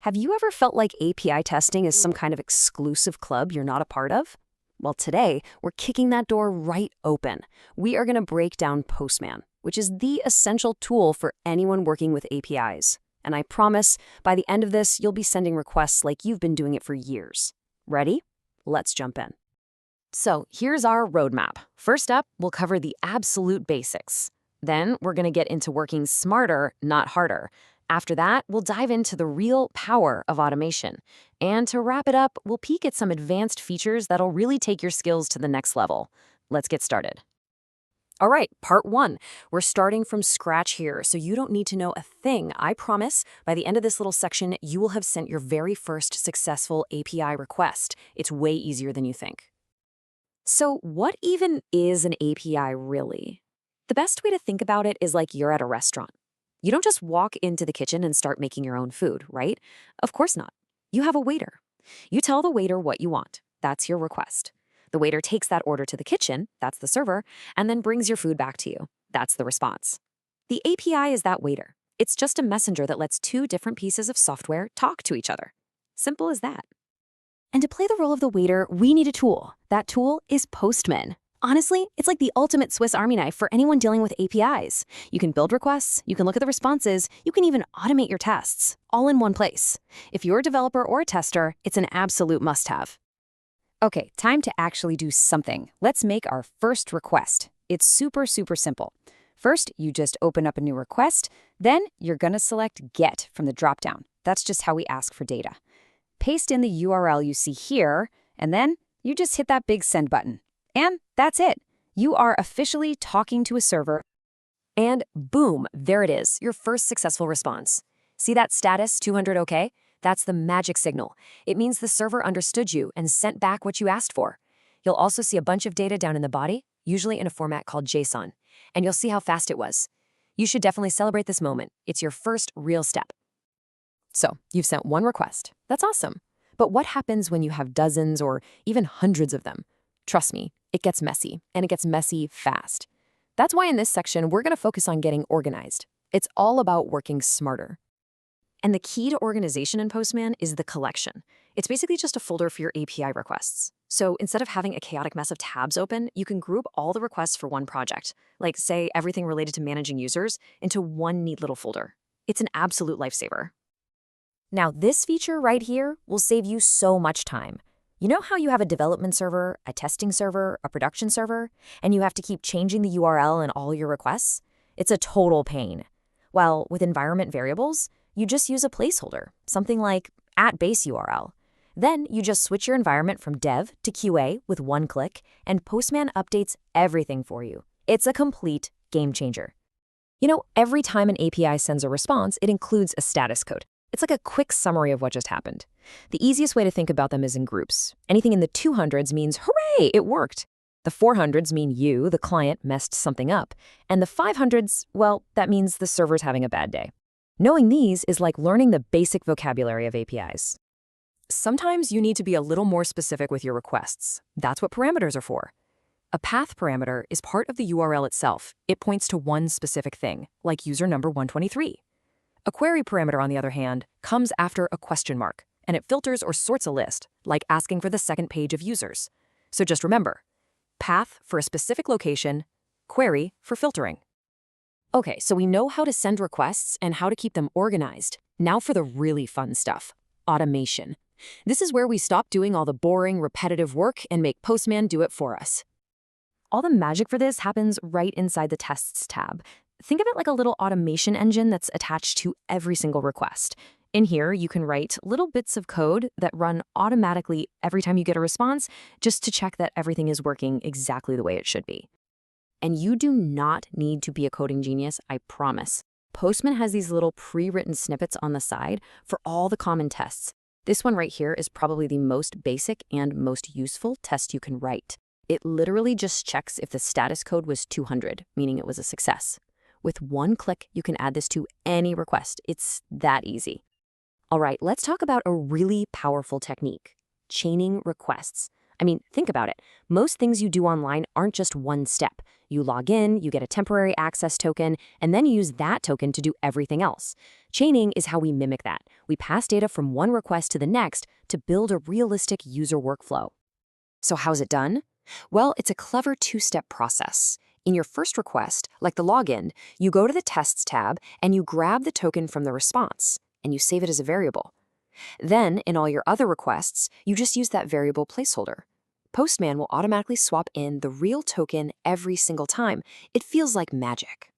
Have you ever felt like API testing is some kind of exclusive club you're not a part of? Well, today, we're kicking that door right open. We are going to break down Postman, which is the essential tool for anyone working with APIs. And I promise, by the end of this, you'll be sending requests like you've been doing it for years. Ready? Let's jump in. So here's our roadmap. First up, we'll cover the absolute basics. Then we're going to get into working smarter, not harder. After that, we'll dive into the real power of automation. And to wrap it up, we'll peek at some advanced features that'll really take your skills to the next level. Let's get started. All right, part one. We're starting from scratch here, so you don't need to know a thing. I promise, by the end of this little section, you will have sent your very first successful API request. It's way easier than you think. So what even is an API really? The best way to think about it is like you're at a restaurant. You don't just walk into the kitchen and start making your own food, right? Of course not. You have a waiter. You tell the waiter what you want. That's your request. The waiter takes that order to the kitchen, that's the server, and then brings your food back to you. That's the response. The API is that waiter. It's just a messenger that lets two different pieces of software talk to each other. Simple as that. And to play the role of the waiter, we need a tool. That tool is Postman. Honestly, it's like the ultimate Swiss Army knife for anyone dealing with APIs. You can build requests, you can look at the responses, you can even automate your tests, all in one place. If you're a developer or a tester, it's an absolute must-have. Okay, time to actually do something. Let's make our first request. It's super simple. First, you just open up a new request, then you're gonna select Get from the dropdown. That's just how we ask for data. Paste in the URL you see here, and then you just hit that big send button. And that's it. You are officially talking to a server. And boom, there it is, your first successful response. See that status 200 OK? That's the magic signal. It means the server understood you and sent back what you asked for. You'll also see a bunch of data down in the body, usually in a format called JSON. And you'll see how fast it was. You should definitely celebrate this moment. It's your first real step. So, you've sent one request. That's awesome. But what happens when you have dozens or even hundreds of them? Trust me, it gets messy, and it gets messy fast. That's why in this section, we're going to focus on getting organized. It's all about working smarter. And the key to organization in Postman is the collection. It's basically just a folder for your API requests. So instead of having a chaotic mess of tabs open, you can group all the requests for one project, like, say, everything related to managing users, into one neat little folder. It's an absolute lifesaver. Now, this feature right here will save you so much time. You know how you have a development server, a testing server, a production server, and you have to keep changing the URL in all your requests? It's a total pain. While with environment variables, you just use a placeholder, something like @base URL. Then you just switch your environment from dev to QA with one click, and Postman updates everything for you. It's a complete game changer. You know, every time an API sends a response, it includes a status code. It's like a quick summary of what just happened. The easiest way to think about them is in groups. Anything in the 200s means, hooray, it worked. The 400s mean you, the client, messed something up. And the 500s, well, that means the server's having a bad day. Knowing these is like learning the basic vocabulary of APIs. Sometimes you need to be a little more specific with your requests. That's what parameters are for. A path parameter is part of the URL itself. It points to one specific thing, like user number 123. A query parameter, on the other hand, comes after a question mark, and it filters or sorts a list, like asking for the second page of users. So just remember, path for a specific location, query for filtering. Okay, so we know how to send requests and how to keep them organized. Now for the really fun stuff, automation. This is where we stop doing all the boring, repetitive work and make Postman do it for us. All the magic for this happens right inside the Tests tab. Think of it like a little automation engine that's attached to every single request. In here, you can write little bits of code that run automatically every time you get a response, just to check that everything is working exactly the way it should be. And you do not need to be a coding genius, I promise. Postman has these little pre-written snippets on the side for all the common tests. This one right here is probably the most basic and most useful test you can write. It literally just checks if the status code was 200, meaning it was a success. With one click, you can add this to any request. It's that easy. All right, let's talk about a really powerful technique, chaining requests. I mean, think about it. Most things you do online aren't just one step. You log in, you get a temporary access token, and then you use that token to do everything else. Chaining is how we mimic that. We pass data from one request to the next to build a realistic user workflow. So how's it done? Well, it's a clever two-step process. In your first request, like the login, you go to the Tests tab and you grab the token from the response, and you save it as a variable. Then, in all your other requests, you just use that variable placeholder. Postman will automatically swap in the real token every single time. It feels like magic.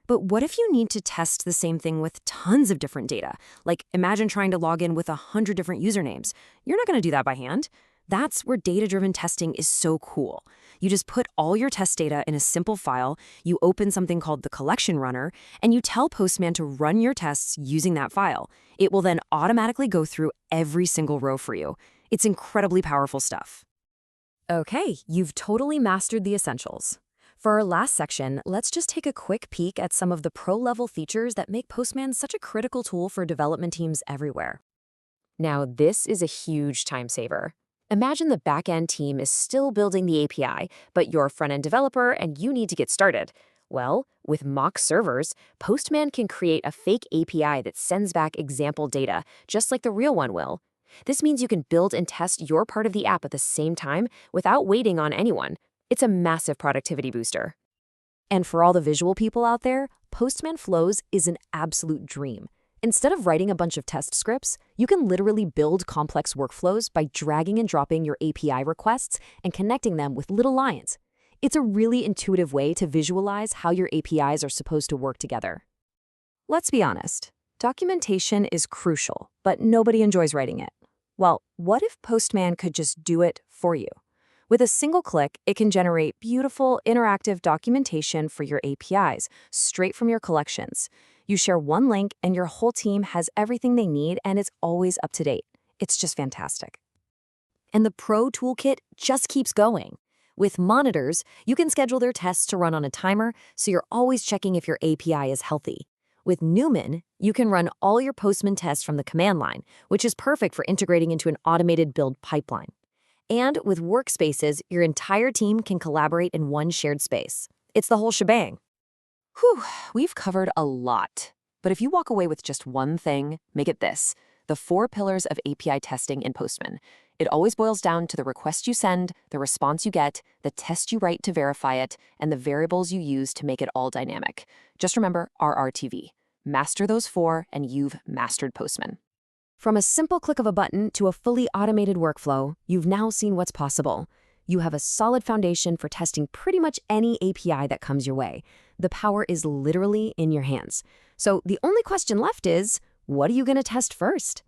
But what if you need to test the same thing with tons of different data? Like, imagine trying to log in with 100 different usernames. You're not going to do that by hand. That's where data-driven testing is so cool. You just put all your test data in a simple file, you open something called the collection runner, and you tell Postman to run your tests using that file. It will then automatically go through every single row for you. It's incredibly powerful stuff. Okay, you've totally mastered the essentials. For our last section, let's just take a quick peek at some of the pro-level features that make Postman such a critical tool for development teams everywhere. Now, this is a huge time saver. Imagine the back-end team is still building the API, but you're a front-end developer and you need to get started. Well, with mock servers, Postman can create a fake API that sends back example data, just like the real one will. This means you can build and test your part of the app at the same time without waiting on anyone. It's a massive productivity booster. And for all the visual people out there, Postman Flows is an absolute dream. Instead of writing a bunch of test scripts, you can literally build complex workflows by dragging and dropping your API requests and connecting them with little lines. It's a really intuitive way to visualize how your APIs are supposed to work together. Let's be honest, documentation is crucial, but nobody enjoys writing it. Well, what if Postman could just do it for you? With a single click, it can generate beautiful, interactive documentation for your APIs, straight from your collections. You share one link and your whole team has everything they need and it's always up to date. It's just fantastic. And the Pro Toolkit just keeps going. With monitors, you can schedule their tests to run on a timer, so you're always checking if your API is healthy. With Newman, you can run all your Postman tests from the command line, which is perfect for integrating into an automated build pipeline. And with Workspaces, your entire team can collaborate in one shared space. It's the whole shebang. Whew, we've covered a lot. But if you walk away with just one thing, make it this: the 4 pillars of API testing in Postman. It always boils down to the request you send, the response you get, the test you write to verify it, and the variables you use to make it all dynamic. Just remember RRTV. Master those 4, and you've mastered Postman. From a simple click of a button to a fully automated workflow, you've now seen what's possible. You have a solid foundation for testing pretty much any API that comes your way. The power is literally in your hands. So the only question left is, what are you going to test first?